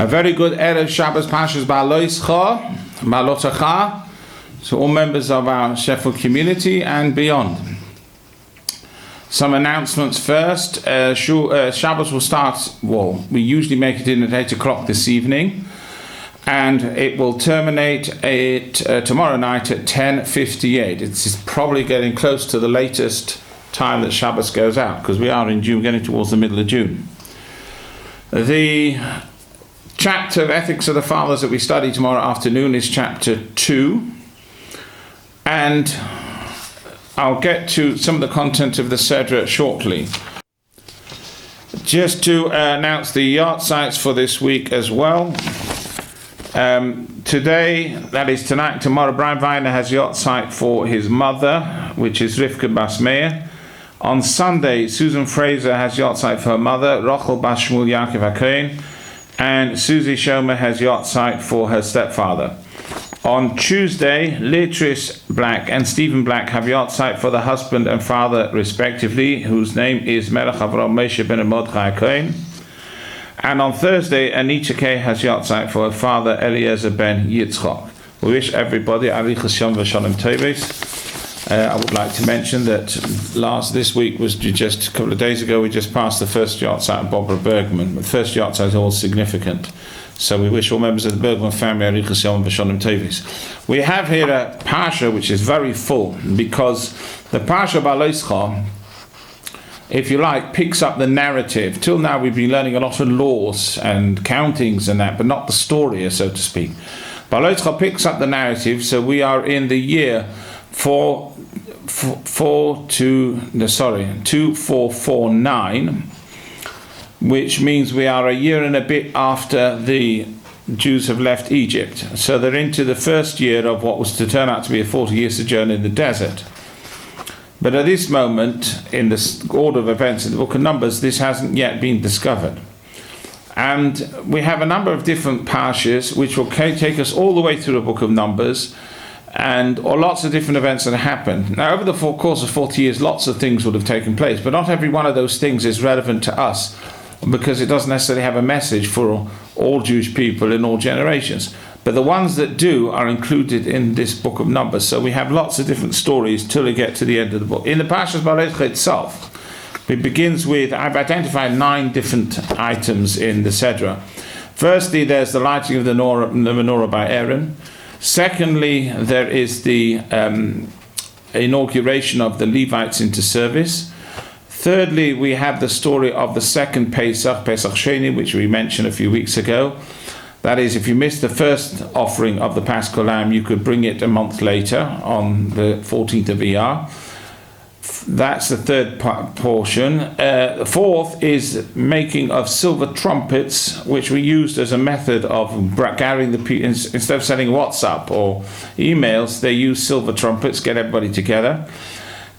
A very good Erev Shabbos Parshas Behaaloischo to all members of our Sheffield Community and beyond. Some announcements first. Shabbos will start, we usually make it in at 8 o'clock this evening, and it will terminate tomorrow night at 10:58. It's probably getting close to the latest time that Shabbos goes out, because we are in June, getting towards the middle of June. The chapter of Ethics of the Fathers that we study tomorrow afternoon is chapter 2, and I'll get to some of the content of the Sedra shortly. Just to announce the yard sites for this week as well. Today, that is tonight, tomorrow, Brian Weiner has yard site for his mother, which is Rivka Bas Meir. On Sunday, Susan Fraser has yard site for her mother, Rochel Bas Shmuel Yaakov HaKohen, and Susie Shomer has yard site for her stepfather. On Tuesday, Leatrice Black and Stephen Black have yard site for the husband and father respectively, whose name is Melech Avram Moshe ben Mordechai HaKohen. And on Thursday, Anita Kay has yard site for her father Eliezer ben Yitzchok. We wish everybody Arichas Yom v'Shalom Tovos. I would like to mention that this week was just a couple of days ago, we just passed the first yard site of Barbara Bergman. The first yard site is all significant. So we wish all members of the Bergman family Arichas Yom v'Shalom Tovos. We have here a Parsha which is very full, because the Parsha Behaaloischo, if you like, picks up the narrative. Till now we've been learning a lot of laws and countings and that, but not the story, so to speak. Behaaloischo picks up the narrative, so we are in the year 2449, which means we are a year and a bit after the Jews have left Egypt. So they're into the first year of what was to turn out to be a 40-year sojourn in the desert. But at this moment, in the order of events in the book of Numbers, this hasn't yet been discovered. And we have a number of different parshas which will take us all the way through the book of Numbers, or lots of different events that happened. Now, over the course of 40 years, lots of things would have taken place, but not every one of those things is relevant to us, because it doesn't necessarily have a message for all Jewish people in all generations. But the ones that do are included in this book of Numbers. So we have lots of different stories till we get to the end of the book. In the Parshas Behaaloischo itself, it begins with, I've identified 9 different items in the Sedra. Firstly, there's the lighting of the menorah by Aaron. Secondly, there is the inauguration of the Levites into service. Thirdly, we have the story of the second Pesach, Pesach Sheni, which we mentioned a few weeks ago. That is, if you missed the first offering of the Paschal Lamb, you could bring it a month later on the 14th of Iyar. That's the third portion. The fourth is making of silver trumpets, which we used as a method of gathering the people. Instead of sending WhatsApp or emails, they use silver trumpets, get everybody together.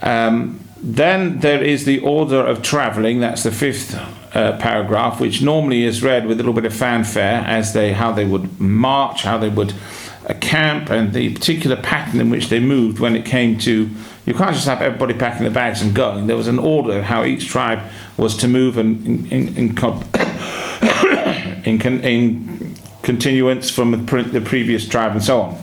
Then there is the order of traveling. That's the fifth paragraph, which normally is read with a little bit of fanfare as how they would march, how they would camp, and the particular pattern in which they moved when it came to. You can't just have everybody packing the bags and going. There was an order of how each tribe was to move in continuance from the previous tribe and so on.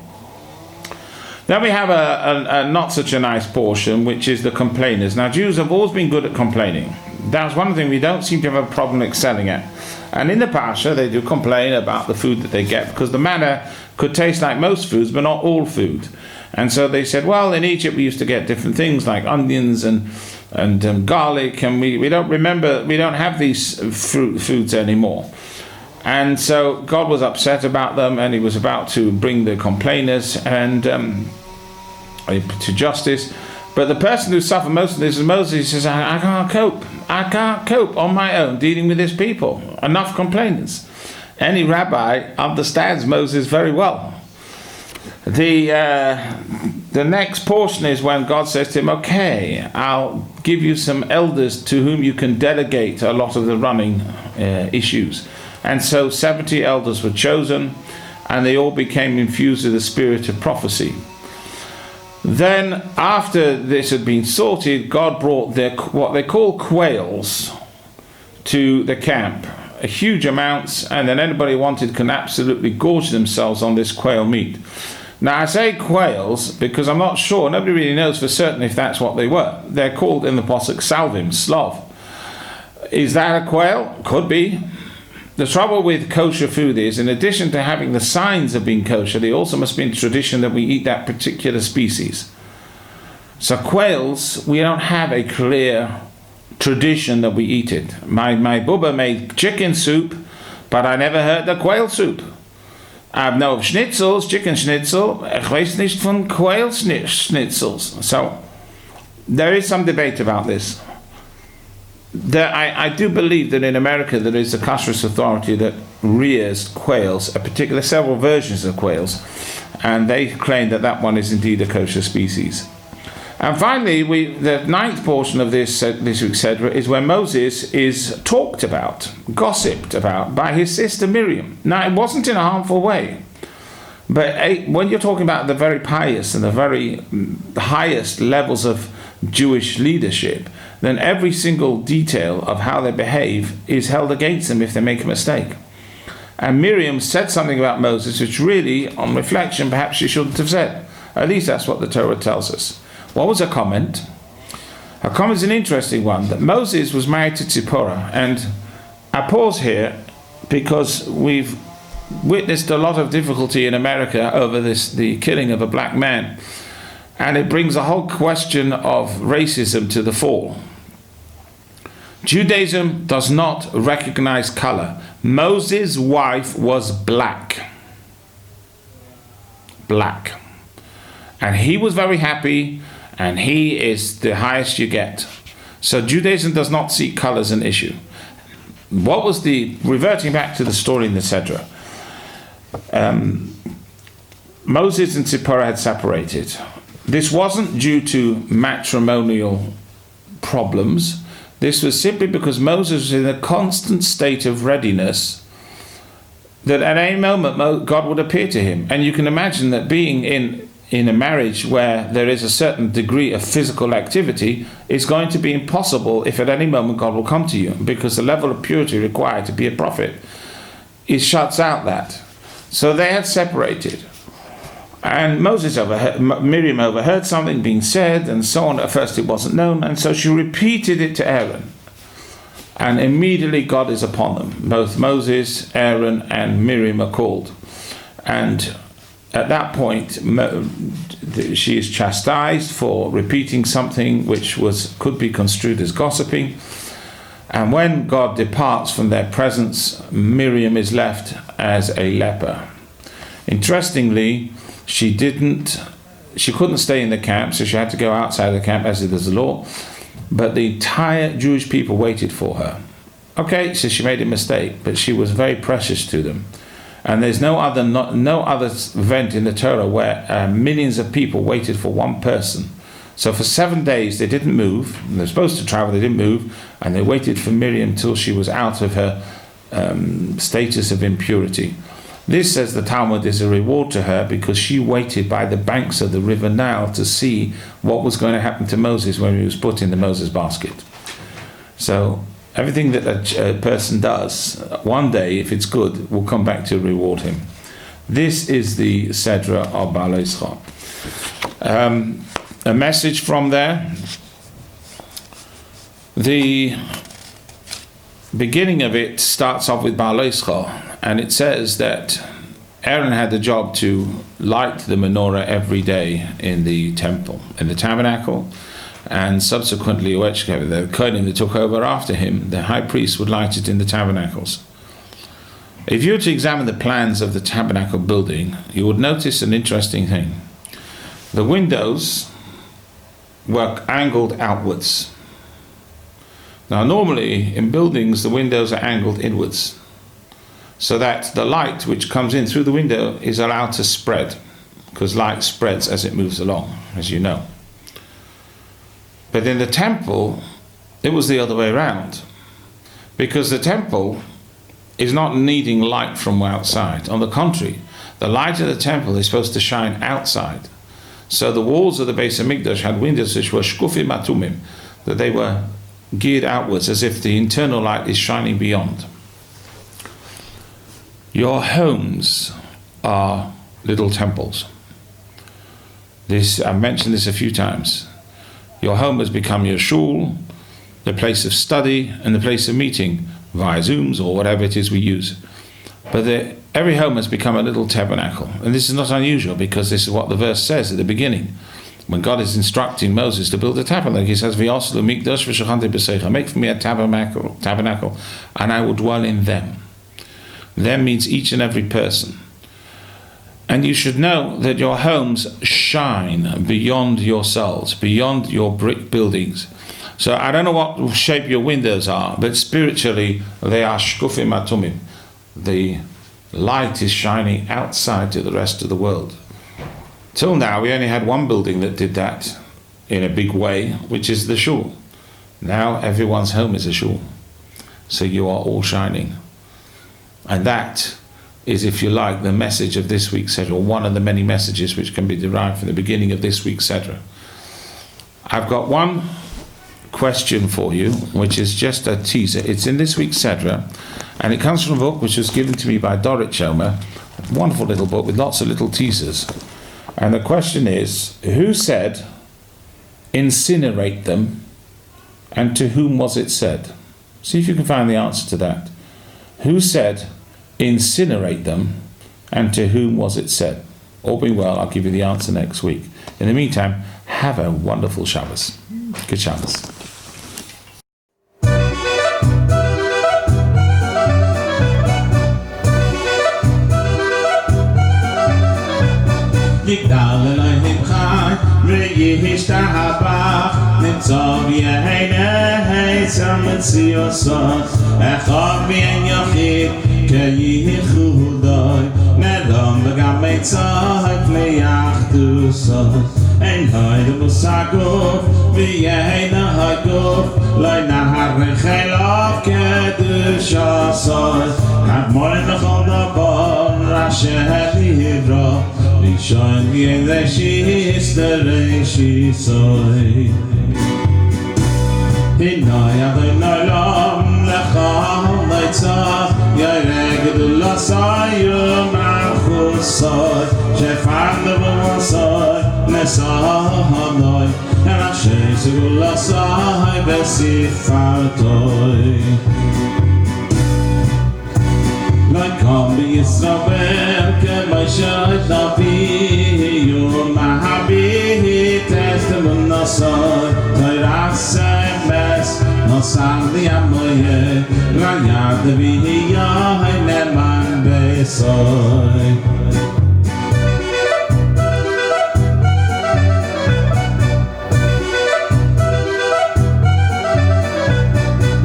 Then we have a not such a nice portion, which is the complainers. Now, Jews have always been good at complaining. That's one thing we don't seem to have a problem excelling at. And in the Parsha, they do complain about the food that they get, because the manna could taste like most foods, but not all food. And so they said, well, in Egypt we used to get different things like onions and garlic, and we don't have these foods anymore. And so God was upset about them, and he was about to bring the complainers to justice. But the person who suffered most of this is Moses. He says, I can't cope on my own dealing with this people. Enough complainers. Any rabbi understands Moses very well. The next portion is when God says to him, okay, I'll give you some elders to whom you can delegate a lot of the running issues. And so 70 elders were chosen, and they all became infused with the spirit of prophecy. Then, after this had been sorted, God brought what they call quails to the camp. huge amounts, and then anybody wanted can absolutely gorge themselves on this quail meat. Now I say quails because I'm not sure, nobody really knows for certain if that's what they were. They're called in the Pasuk Salvim, Slav. Is that a quail? Could be. The trouble with kosher food is, in addition to having the signs of being kosher, there also must be a tradition that we eat that particular species. So quails, we don't have a clear tradition that we eat it. My Bubba made chicken soup, but I never heard the quail soup. I know of schnitzels, chicken schnitzel, ich weiß nicht von quail schnitzels. So, there is some debate about this. I do believe that in America there is a kashrus authority that rears quails, several versions of quails, and they claim that that one is indeed a kosher species. And finally, the ninth portion of this week's Sedra is where Moses is talked about, gossiped about by his sister Miriam. Now, it wasn't in a harmful way, but when you're talking about the very pious and the very highest levels of Jewish leadership, then every single detail of how they behave is held against them if they make a mistake. And Miriam said something about Moses which really, on reflection, perhaps she shouldn't have said. At least that's what the Torah tells us. What was her comment? Her comment is an interesting one, that Moses was married to Tzipporah. And I pause here because we've witnessed a lot of difficulty in America over the killing of a black man. And it brings a whole question of racism to the fore. Judaism does not recognize color. Moses' wife was black. Black. And he was very happy, and he is the highest you get. So Judaism does not see color as an issue. What was reverting back to the story in the Sedra, Moses and Tzipporah had separated. This wasn't due to matrimonial problems. This was simply because Moses was in a constant state of readiness that at any moment God would appear to him. And you can imagine that being in a marriage where there is a certain degree of physical activity is going to be impossible if at any moment God will come to you, because the level of purity required to be a prophet shuts out that. So they had separated. And Miriam overheard something being said and so on. At first it wasn't known, and so she repeated it to Aaron. And immediately God is upon them. Both Moses, Aaron, and Miriam are called. And at that point, she is chastised for repeating something which could be construed as gossiping. And when God departs from their presence, Miriam is left as a leper. Interestingly, she couldn't stay in the camp, so she had to go outside the camp as it is the law. But the entire Jewish people waited for her. Okay, so she made a mistake, but she was very precious to them. And there's no other event in the Torah where millions of people waited for one person. So for 7 days they didn't move. They were supposed to travel, they didn't move, and they waited for Miriam till she was out of her status of impurity. This, says the Talmud, is a reward to her because she waited by the banks of the river Nile to see what was going to happen to Moses when he was put in the Moses basket. So everything that a person does, one day, if it's good, will come back to reward him. This is the Sedra of Behaaloischo. A message from there. The beginning of it starts off with Behaaloischo, and it says that Aaron had the job to light the menorah every day in the temple, in the tabernacle, and subsequently the Kodesh that took over after him, the high priest would light it in the tabernacles. If you were to examine the plans of the tabernacle building, you would notice an interesting thing. The windows were angled outwards. Now normally in buildings the windows are angled inwards, so that the light which comes in through the window is allowed to spread, because light spreads as it moves along, as you know. But in the temple, it was the other way around, because the temple is not needing light from outside. On the contrary, the light of the temple is supposed to shine outside. So the walls of the Beis HaMikdash had windows which were shkufim atumim, that they were geared outwards as if the internal light is shining beyond. Your homes are little temples. I've mentioned this a few times. Your home has become your shul, the place of study and the place of meeting via Zooms or whatever it is we use. But every home has become a little tabernacle. And this is not unusual, because this is what the verse says at the beginning. When God is instructing Moses to build a tabernacle, he says, make for me a tabernacle, and I will dwell in them. Them means each and every person. And you should know that your homes shine beyond yourselves, beyond your brick buildings. So I don't know what shape your windows are, but spiritually they are shkufim atumim. The light is shining outside to the rest of the world. Till now we only had one building that did that in a big way, which is the shul. Now everyone's home is a shul. So you are all shining. And that is, if you like, the message of this week's Sedra, or one of the many messages which can be derived from the beginning of this week's Sedra. I've got one question for you, which is just a teaser. It's in this week's Sedra, and it comes from a book which was given to me by Dorit Shomer, a wonderful little book with lots of little teasers. And the question is, who said, incinerate them, and to whom was it said? See if you can find the answer to that. Who said, incinerate them, and to whom was it said? All being well, I'll give you the answer next week. In the meantime, have a wonderful Shabbos. Good Shabbos. נמצא בעיני סמצי עושות אחד בין יחיד כייחודוי נדם וגם מצחק ליחדו סוד אין היד מושגוף ויהינה הגוף לא נהר חלוף קדוש עושות כמול לכל דבר אשר נברא ראשון ידי שיסתרי שיסוי הנה ידנו לום לך ליצח ירק דולסי ומחוסי שפעם דבוסי נסענוי אנשי סגולסי בספרתוי Come be Israel, Kemashai Navi, you Mahabi, Testament Nasai, Tairasai Mes, Nasali Amoye, Rayad Vihia, Neman Besoi.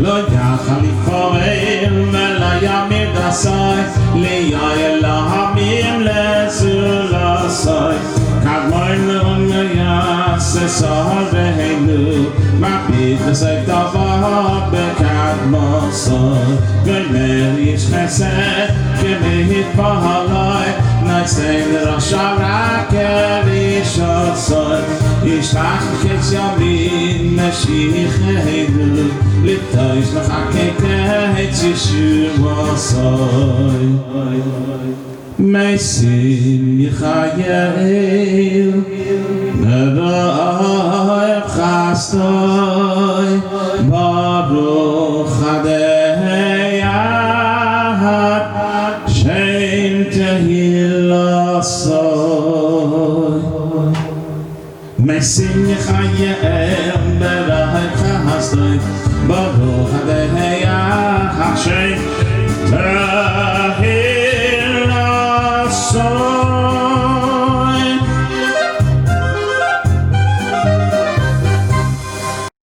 Lo Yachalifoel, Melayamir Dasai, Leia Lahamim Lesulasai, Kadmoin Yas, Sarvehenu, Mapit Saitava, Bekadmosai, Gomerish Chesed, Kemehit Bahalai, Naisen Rasharak, Erishosai, Ishtach Ketyamin, Meshichenu, Liptoish Lachakeke, Yeshua Soy. Meisim Yichayel, Neroy Chastoy, Baruch Adeyat, Shem Tehillah Soy. Meisim Yichayel, Neroy Chastoy, Baruch Adeyat, Shem Tehillah Soy.